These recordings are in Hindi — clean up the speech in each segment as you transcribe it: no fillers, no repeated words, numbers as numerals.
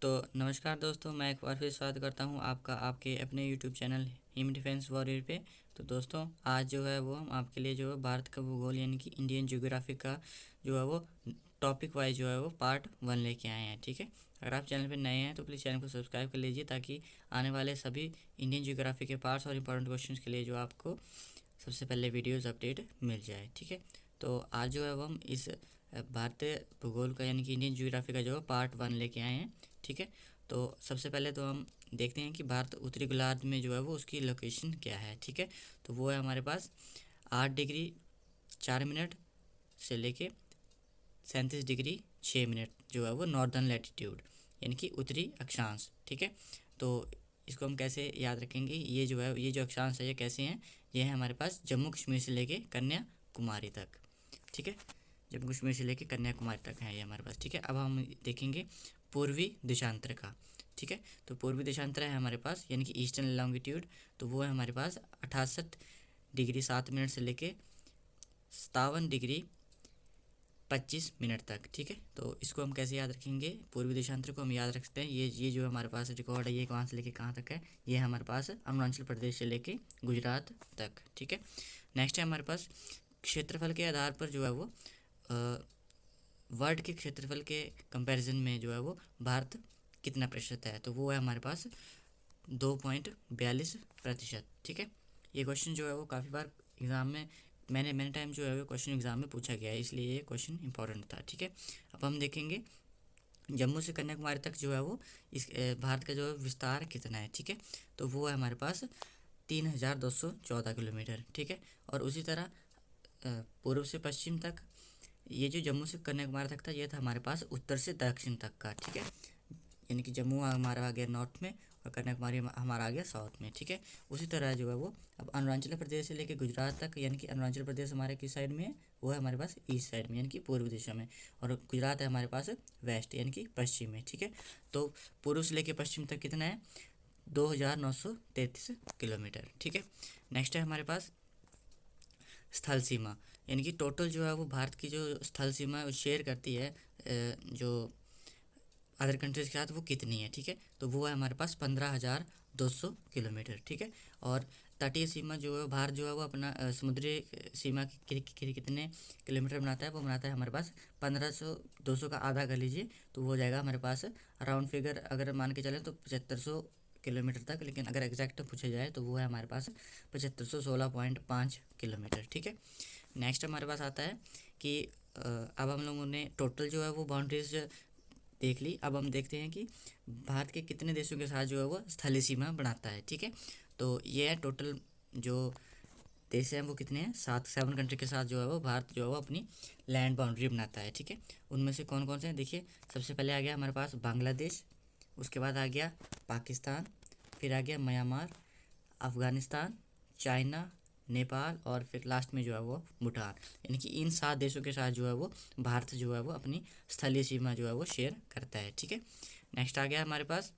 तो नमस्कार दोस्तों, मैं एक बार फिर स्वागत करता हूं आपका आपके अपने YouTube channel him defence warrior पे। तो दोस्तों आज जो है वो हम आपके लिए जो है भारत का भूगोल यानी कि इंडियन ज्योग्राफी का जो है वो टॉपिक वाइज जो है वो पार्ट 1 लेके आए हैं। ठीक है, अगर आप चैनल पर नए हैं तो प्लीज़ चैनल को सब्सक्राइब कर लीजिए ताकि आने वाले सभी इंडियन ज्योग्राफी के पार्ट्स और इंपॉर्टेंट क्वेश्चन के लिए जो आपको सबसे पहले वीडियोज़ अपडेट मिल जाए। ठीक है, तो आज जो है वो हम इस भारतीय भूगोल का यानी कि इंडियन ज्योग्राफी का जो है पार्ट 1 लेके आए हैं। ठीक है, तो सबसे पहले तो हम देखते हैं कि भारत उत्तरी गोलार्ध में जो है वो उसकी लोकेशन क्या है। ठीक है, तो वो है हमारे पास 8 डिग्री 4 मिनट से लेके 37 डिग्री 6 मिनट जो है वो नॉर्दर्न लैटिट्यूड यानी कि उत्तरी अक्षांश। ठीक है, तो इसको हम कैसे याद रखेंगे, ये जो है ये जो अक्षांश है ये कैसे हैं, ये है हमारे पास जम्मू कश्मीर से लेके कन्याकुमारी तक। ठीक है, जम्मू कश्मीर से लेके कन्याकुमारी तक है ये हमारे पास। ठीक है, अब हम देखेंगे पूर्वी देशांतर का। ठीक है, तो पूर्वी देशांतर है हमारे पास यानी कि ईस्टर्न लॉन्गिट्यूड, तो वो है हमारे पास 68 डिग्री 7 मिनट से लेके 57 डिग्री 25 मिनट तक। ठीक है, तो इसको हम कैसे याद रखेंगे, पूर्वी देशांतर को हम याद रखते हैं, ये जो हमारे पास रिकॉर्ड है ये कहाँ से लेके कहाँ तक है, ये हमारे पास अरुणाचल प्रदेश से लेके गुजरात तक। ठीक है, नेक्स्ट है हमारे पास क्षेत्रफल के आधार पर जो है वो वर्ल्ड के क्षेत्रफल के कंपैरिजन में जो है वो भारत कितना प्रतिशत है, तो वो है हमारे पास 2.42%। ठीक है, ये क्वेश्चन जो है वो काफ़ी बार एग्ज़ाम में मैंने टाइम जो है वो क्वेश्चन एग्ज़ाम में पूछा गया है, इसलिए ये क्वेश्चन इंपॉर्टेंट था। ठीक है, अब हम देखेंगे जम्मू से कन्याकुमारी तक जो है वो इस भारत का जो है विस्तार कितना है। ठीक है, तो वो है हमारे पास 3214 किलोमीटर। ठीक है, और उसी तरह पूर्व से पश्चिम तक ये जो जम्मू से कन्याकुमारी तक था ये था हमारे पास उत्तर से दक्षिण तक का। ठीक है, यानी कि जम्मू हमारा आ गया नॉर्थ में और कन्याकुमारी हमारा आ गया साउथ में। ठीक है, उसी तरह जो है वो अब अरुणाचल प्रदेश से लेकर गुजरात तक यानी कि अरुणाचल प्रदेश हमारे किस साइड में है, वो है हमारे पास ईस्ट साइड में यानी कि पूर्व दिशा में, और गुजरात है हमारे पास वेस्ट यानी कि पश्चिम में। ठीक है, तो पूर्व से लेकर पश्चिम तक कितना है, 2933 किलोमीटर। ठीक है, नेक्स्ट है हमारे पास स्थल सीमा यानी कि टोटल जो है वो भारत की जो स्थल सीमा है वो शेयर करती है जो अदर कंट्रीज़ के साथ वो कितनी है। ठीक है, तो वो है हमारे पास 15,200 किलोमीटर। ठीक है, और तटीय सीमा जो है भारत जो है वो अपना समुद्री सीमा कितने किलोमीटर बनाता है, वो बनाता है हमारे पास 1500, 200 का आधा कर लीजिए तो वो हो जाएगा हमारे पास राउंड फिगर अगर मान के चलें तो 7500 किलोमीटर तक, लेकिन अगर एग्जैक्ट पूछा जाए तो वो है हमारे पास 7516.5 किलोमीटर। ठीक है, नेक्स्ट हमारे पास आता है कि अब हम लोगों ने टोटल जो है वो बाउंड्रीज देख ली। अब हम देखते हैं कि भारत के कितने देशों के साथ जो है वो स्थलीय सीमा बनाता है। ठीक है, तो ये है टोटल जो देश हैं वो कितने हैं, 7 कंट्री के साथ जो है वो भारत जो है वो अपनी लैंड बाउंड्री बनाता है। ठीक है, उनमें से कौन कौन से हैं देखिए, सबसे पहले आ गया हमारे पास बांग्लादेश, उसके बाद आ गया पाकिस्तान, फिर आ गया म्यांमार, अफ़गानिस्तान, चाइना, नेपाल और फिर लास्ट में जो है वो भूटान। यानी कि इन 7 देशों के साथ जो है वो भारत जो है वो अपनी स्थलीय सीमा जो है वो शेयर करता है। ठीक है, नेक्स्ट आ गया हमारे पास,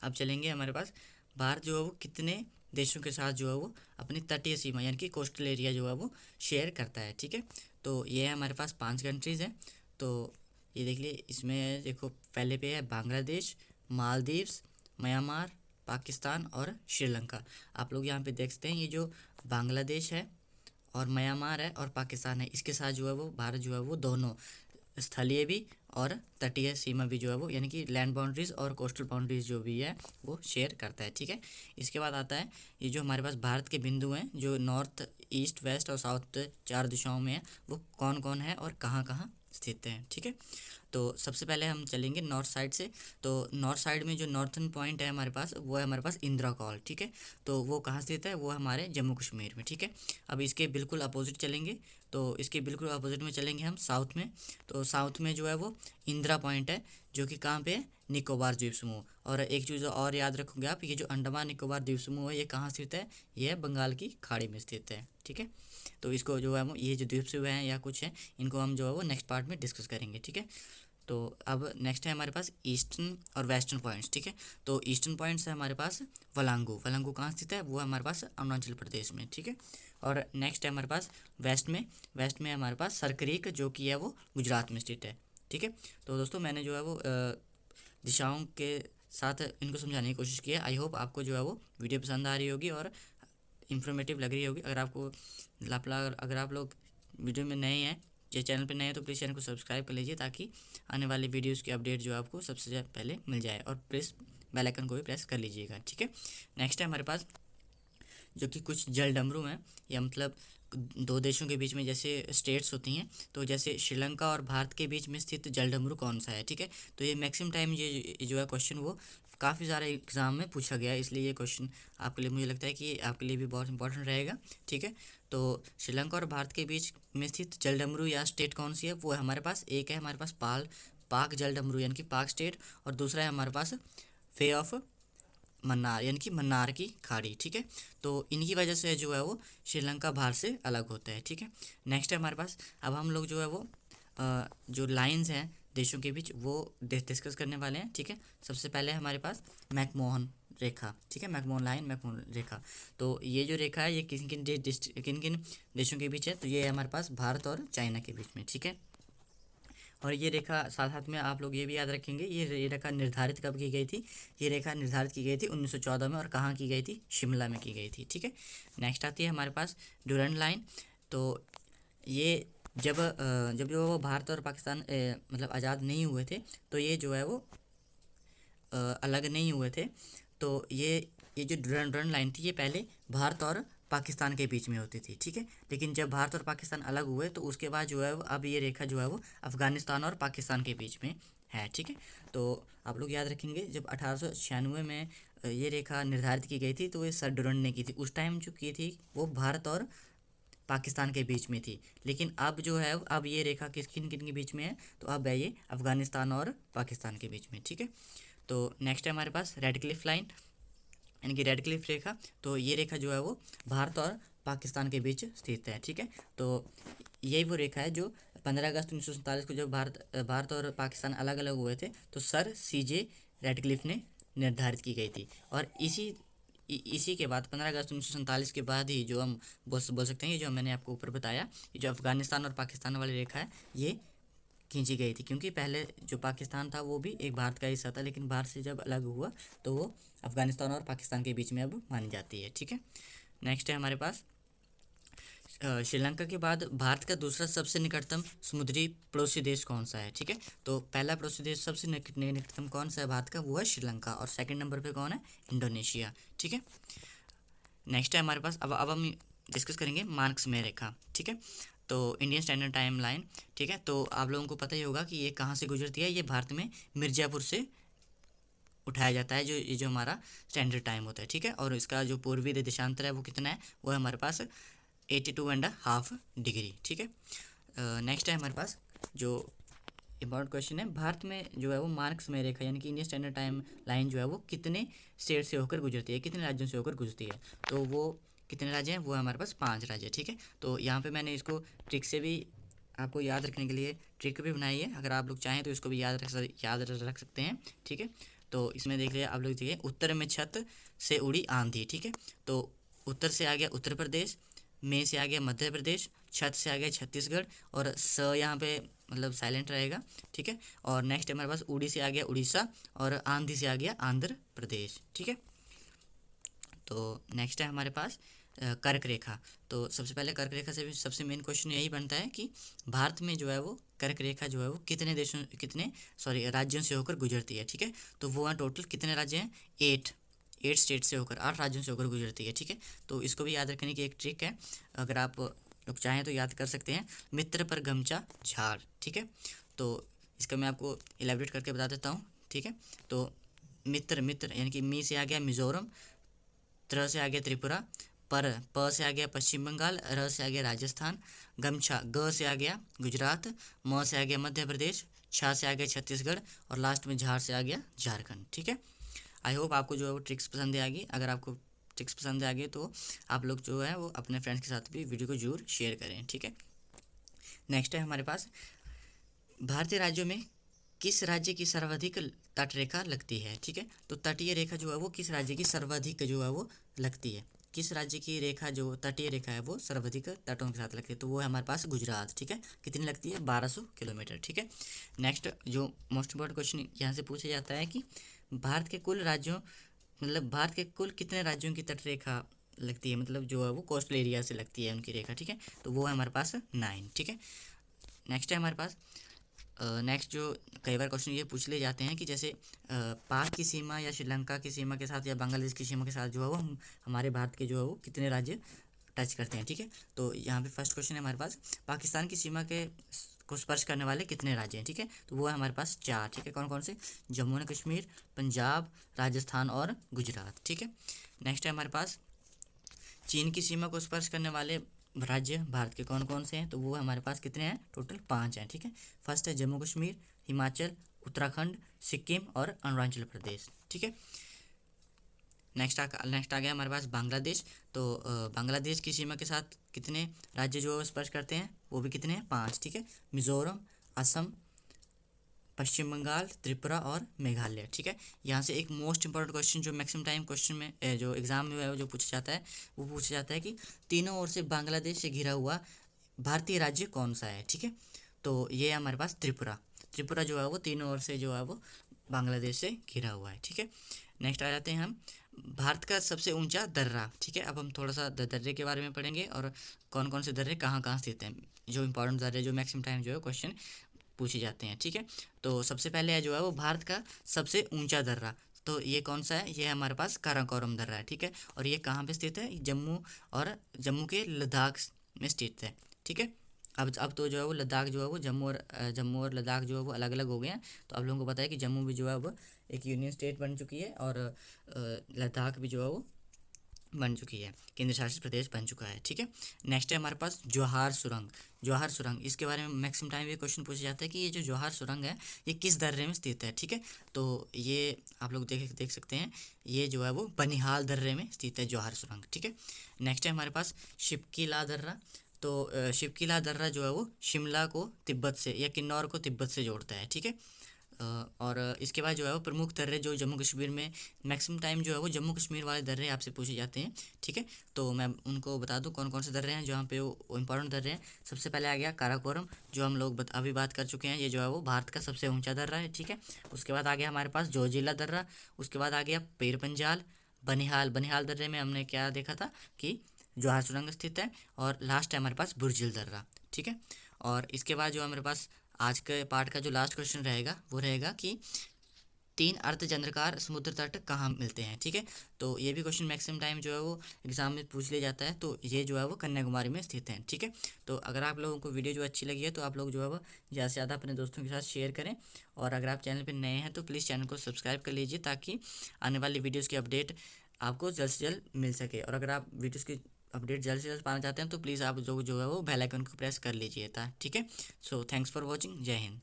अब चलेंगे हमारे पास भारत जो है वो कितने देशों के साथ जो है वो अपनी तटीय सीमा यानी कि कोस्टल एरिया जो है वो शेयर करता है। ठीक है, तो ये है हमारे पास 5 कंट्रीज़ हैं। तो ये देख लिए, इसमें देखो पहले पे है बांग्लादेश, मालदीव्स, म्यांमार, पाकिस्तान और श्रीलंका। आप लोग यहाँ पे देख सकते हैं ये जो बांग्लादेश है और म्यांमार है और पाकिस्तान है, इसके साथ जो है वो भारत जो है वो दोनों स्थलीय भी और तटीय सीमा भी जो है वो यानी कि लैंड बाउंड्रीज और कोस्टल बाउंड्रीज जो भी है वो शेयर करता है। ठीक है, इसके बाद आता है ये जो हमारे पास भारत के बिंदु हैं जो नॉर्थ ईस्ट वेस्ट और साउथ 4 दिशाओं में है, वो कौन कौन है और कहाँ कहाँ स्थित हैं। ठीक है, तो सबसे पहले हम चलेंगे नॉर्थ साइड से। तो नॉर्थ साइड में जो नॉर्थन पॉइंट है हमारे पास वो है हमारे पास इंदिरा कॉल। ठीक है, तो वो कहाँ स्थित है, वो हमारे जम्मू कश्मीर में। ठीक है, अब इसके बिल्कुल अपोजिट चलेंगे, तो इसके बिल्कुल अपोजिट में चलेंगे हम साउथ में। तो साउथ में जो है वो इंदिरा पॉइंट है जो कि कहाँ पे है, निकोबार द्वीप समूह। और एक चीज़ और याद रखोगे आप, ये जो अंडमान निकोबार द्वीप समूह है ये कहाँ स्थित है, ये बंगाल की खाड़ी में स्थित है। ठीक है, तो इसको जो है ये जो द्वीप समूह हैं या कुछ हैं इनको हम जो है वो नेक्स्ट पार्ट में डिस्कस करेंगे। ठीक है, तो अब नेक्स्ट है हमारे पास ईस्टर्न और वेस्टर्न पॉइंट्स। ठीक है, तो ईस्टर्न पॉइंट्स है हमारे पास वलांगू, वलांगू कहाँ स्थित है, वो है हमारे पास अरुणाचल प्रदेश में। ठीक है, और नेक्स्ट है हमारे पास वेस्ट में हमारे पास सरक्रीक जो कि है वो गुजरात में स्थित है। ठीक है, तो दोस्तों मैंने जो है वो दिशाओं के साथ इनको समझाने की कोशिश की है। आई होप आपको जो है वो वीडियो पसंद आ रही होगी और इन्फॉर्मेटिव लग रही होगी। अगर आप लोग वीडियो में नए हैं या चैनल पे नए हैं तो प्लीज़ चैनल को सब्सक्राइब कर लीजिए, ताकि आने वाले वीडियोस की अपडेट जो है आपको सबसे पहले मिल जाए। और प्रेस बेल आइकन को भी प्रेस कर लीजिएगा, ठीक है। नेक्स्ट है हमारे पास जो कि कुछ जल डमरू हैं, या मतलब दो देशों के बीच में जैसे स्टेट्स होती हैं, तो जैसे श्रीलंका और भारत के बीच में स्थित जल डमरू कौन सा है, ठीक है। तो ये मैक्सिमम टाइम ये जो है क्वेश्चन वो काफ़ी सारे एग्जाम में पूछा गया है, इसलिए ये क्वेश्चन आपके लिए मुझे लगता है कि आपके लिए भी बहुत इंपॉर्टेंट रहेगा, ठीक है। तो श्रीलंका और भारत के बीच में स्थित जल डमरू या स्टेट कौन सी है, वो है हमारे पास, एक है हमारे पास पाक जल डमरू यानी कि पाक स्टेट, और दूसरा है हमारे पास फे ऑफ मन्नार यानी कि मन्नार की खाड़ी, ठीक है। तो इनकी वजह से जो है वो श्रीलंका भारत से अलग होता है, ठीक है। नेक्स्ट है हमारे पास, अब हम लोग जो है वो जो लाइंस हैं देशों के बीच वो डिस्कस करने वाले हैं, ठीक है। सबसे पहले हमारे पास मैकमोहन रेखा, ठीक है, मैकमोहन लाइन, मैकमोहन रेखा। तो ये जो रेखा है ये किन किन देशों के बीच है, तो ये है हमारे पास भारत और चाइना के बीच में, ठीक है। और ये रेखा साथ साथ में आप लोग ये भी याद रखेंगे, ये रेखा निर्धारित कब की गई थी, ये रेखा निर्धारित की गई थी 1914 में, और कहाँ की गई थी, शिमला में की गई थी, ठीक है। नेक्स्ट आती है हमारे पास डूरंड लाइन। तो ये जब जो वो भारत और पाकिस्तान मतलब आज़ाद नहीं हुए थे, तो ये जो है वो अलग नहीं हुए थे। तो ये जो डूरंड लाइन थी ये पहले भारत और पाकिस्तान के बीच में होती थी, ठीक है। लेकिन जब भारत और पाकिस्तान अलग हुए तो उसके बाद जो है वो अब ये रेखा जो है वो अफ़गानिस्तान और पाकिस्तान के बीच में है, ठीक है। तो आप लोग याद रखेंगे जब 1896 में ये रेखा निर्धारित की गई थी, तो ये सर डूरंड ने की थी। उस टाइम जो की थी वो भारत और पाकिस्तान के बीच में थी, लेकिन अब जो है अब ये रेखा किन किन के बीच में है, तो अब है ये अफ़गानिस्तान और पाकिस्तान के बीच में, ठीक है। तो नेक्स्ट है हमारे पास रेड क्लिफ लाइन यानी कि रेड क्लिफ रेखा। तो ये रेखा जो है वो भारत और पाकिस्तान के बीच स्थित है, ठीक है। तो यही वो रेखा है जो 15 अगस्त 1947 को जब भारत और पाकिस्तान अलग अलग हुए थे, तो सर CJ रेडक्लिफ ने निर्धारित की गई थी। और इसी के बाद 15 अगस्त 1947 के बाद ही जो हम बोल सकते हैं, ये जो मैंने आपको ऊपर बताया, ये जो अफ़गानिस्तान और पाकिस्तान वाली रेखा है ये खींची गई थी, क्योंकि पहले जो पाकिस्तान था वो भी एक भारत का हिस्सा था, लेकिन भारत से जब अलग हुआ तो वो अफ़गानिस्तान और पाकिस्तान के बीच में अब मानी जाती है, ठीक है। नेक्स्ट है हमारे पास श्रीलंका के बाद भारत का दूसरा सबसे निकटतम समुद्री पड़ोसी देश कौन सा है, ठीक है। तो पहला पड़ोसी देश सबसे निकटतम कौन सा है भारत का, वो है श्रीलंका, और सेकंड नंबर पे कौन है, इंडोनेशिया, ठीक है। नेक्स्ट है हमारे पास, अब हम डिस्कस करेंगे मार्क्समे रेखा, ठीक है। तो इंडियन स्टैंडर्ड टाइम लाइन, ठीक है। तो आप लोगों को पता ही होगा कि ये कहाँ से गुजरती है, ये भारत में मिर्ज़ापुर से उठाया जाता है, जो हमारा स्टैंडर्ड टाइम होता है, ठीक है। और इसका जो पूर्वी देशांतर है वो कितना है, वो है हमारे पास 82.5 डिग्री, ठीक है। नेक्स्ट है हमारे पास जो इम्पॉर्टेंट क्वेश्चन है, भारत में जो है वो मार्क्समे रेखा यानी कि इंडियन स्टैंडर्ड टाइम लाइन जो है वो कितने स्टेट से होकर गुजरती है, कितने राज्यों से होकर गुजरती है, तो वो कितने राज्य हैं, वो है हमारे पास 5 राज्य, ठीक है। तो यहाँ पे मैंने इसको ट्रिक से भी आपको याद रखने के लिए ट्रिक भी बनाई है, अगर आप लोग चाहें तो इसको भी याद रख सकते हैं, ठीक है। तो इसमें देख लिया आप लोग, देखिए उत्तर में छत से उड़ी आंधी, ठीक है। तो उत्तर से आ गया उत्तर प्रदेश, में से आ गया मध्य प्रदेश, छत से आ गया छत्तीसगढ़, और स यहाँ पे मतलब साइलेंट रहेगा, ठीक है। और नेक्स्ट हमारे पास उड़ी से आ गया उड़ीसा, और आंधी से आ गया आंध्र प्रदेश, ठीक है। तो नेक्स्ट है हमारे पास कर्क रेखा। तो सबसे पहले कर्क रेखा से भी सबसे मेन क्वेश्चन यही बनता है कि भारत में जो है वो कर्क रेखा जो है वो कितने राज्यों से होकर गुजरती है, ठीक है। तो वो हैं टोटल कितने राज्य हैं, 8 स्टेट से होकर, 8 राज्यों से होकर गुजरती है, ठीक है। तो इसको भी याद रखने की एक ट्रिक है, अगर आप लोग चाहें तो याद कर सकते हैं, मित्र पर गमछा झाड़, ठीक है। तो इसका मैं आपको इलेबरेट करके बता देता हूँ, ठीक है। तो मित्र यानी कि मी से आ गया मिज़ोरम, त्र से आ गया त्रिपुरा, प से आ गया पश्चिम बंगाल, र से आ गया राजस्थान, गमछा ग से आ गया गुजरात, म से आ गया मध्य प्रदेश, छ से आ गया छत्तीसगढ़, और लास्ट में झाड़ से आ गया झारखंड, ठीक है। आई होप आपको जो है वो ट्रिक्स पसंद आएगी। अगर आपको ट्रिक्स पसंद आ गई तो आप लोग जो है वो अपने फ्रेंड्स के साथ भी वीडियो को जरूर शेयर करें, ठीक है। नेक्स्ट है हमारे पास, भारतीय राज्यों में किस राज्य की सर्वाधिक तट रेखा लगती है, ठीक है। तो तटीय रेखा जो है वो किस राज्य की सर्वाधिक जो है वो लगती है, किस राज्य की रेखा जो तटीय रेखा है वो सर्वाधिक तटों के साथ लगती है, तो वो है हमारे पास गुजरात। ठीक है, कितनी लगती है? 1200 किलोमीटर। ठीक है, नेक्स्ट जो मोस्ट इम्पोर्टेंट क्वेश्चन यहाँ से पूछा जाता है कि भारत के कुल राज्यों, मतलब भारत के कुल कितने राज्यों की तट रेखा लगती है, मतलब जो है वो कोस्टल एरिया से लगती है उनकी रेखा। ठीक है, तो वो है हमारे पास 9। ठीक है, नेक्स्ट है हमारे पास नेक्स्ट जो कई बार क्वेश्चन ये पूछ ले जाते हैं कि जैसे पाक की सीमा या श्रीलंका की सीमा के साथ या बांग्लादेश की सीमा के साथ जो है वो हमारे भारत के जो है वो कितने राज्य टच करते हैं। ठीक है, तो यहाँ पे फर्स्ट क्वेश्चन है हमारे पास, पाकिस्तान की सीमा के को स्पर्श करने वाले कितने राज्य हैं। ठीक है, तो वो है हमारे पास 4। ठीक है, कौन कौन से? जम्मू एंड कश्मीर, पंजाब, राजस्थान और गुजरात। ठीक है, नेक्स्ट है हमारे पास, चीन की सीमा को स्पर्श करने वाले राज्य भारत के कौन कौन से हैं, तो वो हमारे पास कितने हैं? टोटल 5 हैं। ठीक है, फर्स्ट है जम्मू कश्मीर, हिमाचल, उत्तराखंड, सिक्किम और अरुणाचल प्रदेश। ठीक है, नेक्स्ट आ गया हमारे पास बांग्लादेश। तो बांग्लादेश की सीमा के साथ कितने राज्य जो स्पर्श करते हैं, वो भी कितने हैं? 5। ठीक है, मिजोरम, असम, पश्चिम बंगाल, त्रिपुरा और मेघालय। ठीक है, यहाँ से एक मोस्ट इंपॉर्टेंट क्वेश्चन जो मैक्सिमम टाइम क्वेश्चन में जो एग्जाम में है जो पूछा जाता है, वो पूछा जाता है कि तीनों ओर से बांग्लादेश से घिरा हुआ भारतीय राज्य कौन सा है। ठीक है, तो ये है हमारे पास त्रिपुरा। त्रिपुरा जो है वो तीनों ओर से जो है वो बांग्लादेश से घिरा हुआ है। ठीक है, नेक्स्ट आ जाते हैं हम, भारत का सबसे ऊंचा दर्रा। ठीक है, अब हम थोड़ा सा दर्रे के बारे में पढ़ेंगे और कौन कौन से दर्रे कहाँ कहाँ स्थित हैं, जो इंपॉर्टेंट दर्रे जो मैक्सिमम टाइम जो है क्वेश्चन पूछे जाते हैं। ठीक है, तो सबसे पहले है जो है वो भारत का सबसे ऊंचा दर्रा, तो ये कौन सा है? ये है हमारे पास काराकोरम दर्रा है। ठीक है, और ये कहाँ पे स्थित है? जम्मू के लद्दाख में स्थित है। ठीक है, अब तो जो है वो लद्दाख जो है वो जम्मू और लद्दाख जो है वो अलग अलग हो गए हैं। तो आप लोगों को पता है कि जम्मू भी जो है वो एक यूनियन स्टेट बन चुकी है और लद्दाख भी जो है वो बन चुकी है, केंद्र शासित प्रदेश बन चुका है। ठीक है, नेक्स्ट है हमारे पास जवाहर सुरंग। जवाहर सुरंग, इसके बारे में मैक्सिमम टाइम ये क्वेश्चन पूछा जाता है कि ये जो जवाहर सुरंग है ये किस दर्रे में स्थित है। ठीक है, तो ये आप लोग देख सकते हैं, ये जो है वो बनिहाल दर्रे में स्थित है जवाहर सुरंग। ठीक है, नेक्स्ट है हमारे पास शिपकीला दर्रा। तो शिपकीला दर्रा जो है वो शिमला को तिब्बत से या किन्नौर को तिब्बत से जोड़ता है। ठीक है, और इसके बाद जो है वो प्रमुख दर्रे जो जम्मू कश्मीर में मैक्सिमम टाइम जो है वो जम्मू कश्मीर वाले दर्रे आपसे पूछे जाते हैं। ठीक है, तो मैं उनको बता दूं कौन कौन से दर्रे हैं जहाँ पे वो इंपॉर्टेंट दर्रे हैं। सबसे पहले आ गया काराकोरम, जो हम लोग अभी बात कर चुके हैं, ये जो है वो भारत का सबसे ऊंचा दर्रा है। ठीक है, उसके बाद आ गया हमारे पास जोजिला दर्रा, उसके बाद आ गया पीर पंजाल, बनिहाल। बनिहाल दर्रे में हमने क्या देखा था कि जवाहर सुरंग स्थित है, और लास्ट है हमारे पास बुर्जिल दर्रा। ठीक है, और इसके बाद जो हमारे पास आज के पार्ट का जो लास्ट क्वेश्चन रहेगा वो रहेगा कि 3 अर्धचंद्राकार समुद्र तट कहाँ मिलते हैं। ठीक है, तो ये भी क्वेश्चन मैक्सिमम टाइम जो है वो एग्जाम में पूछ लिया जाता है, तो ये जो है वो कन्याकुमारी में स्थित है। ठीक है, तो अगर आप लोगों को वीडियो जो अच्छी लगी है तो आप लोग जो है वो ज़्यादा से ज़्यादा अपने दोस्तों के साथ शेयर करें, और अगर आप चैनल पर नए हैं तो प्लीज़ चैनल को सब्सक्राइब कर लीजिए ताकि आने वाली वीडियोज़ की अपडेट आपको जल्द से जल्द मिल सके। और अगर आप वीडियोज़ की अपडेट जल्द से जल्द पाना चाहते हैं तो प्लीज़ आप जो है वो बेल आइकन को प्रेस कर लीजिए था। ठीक है, सो थैंक्स फॉर वॉचिंग। जय हिंद।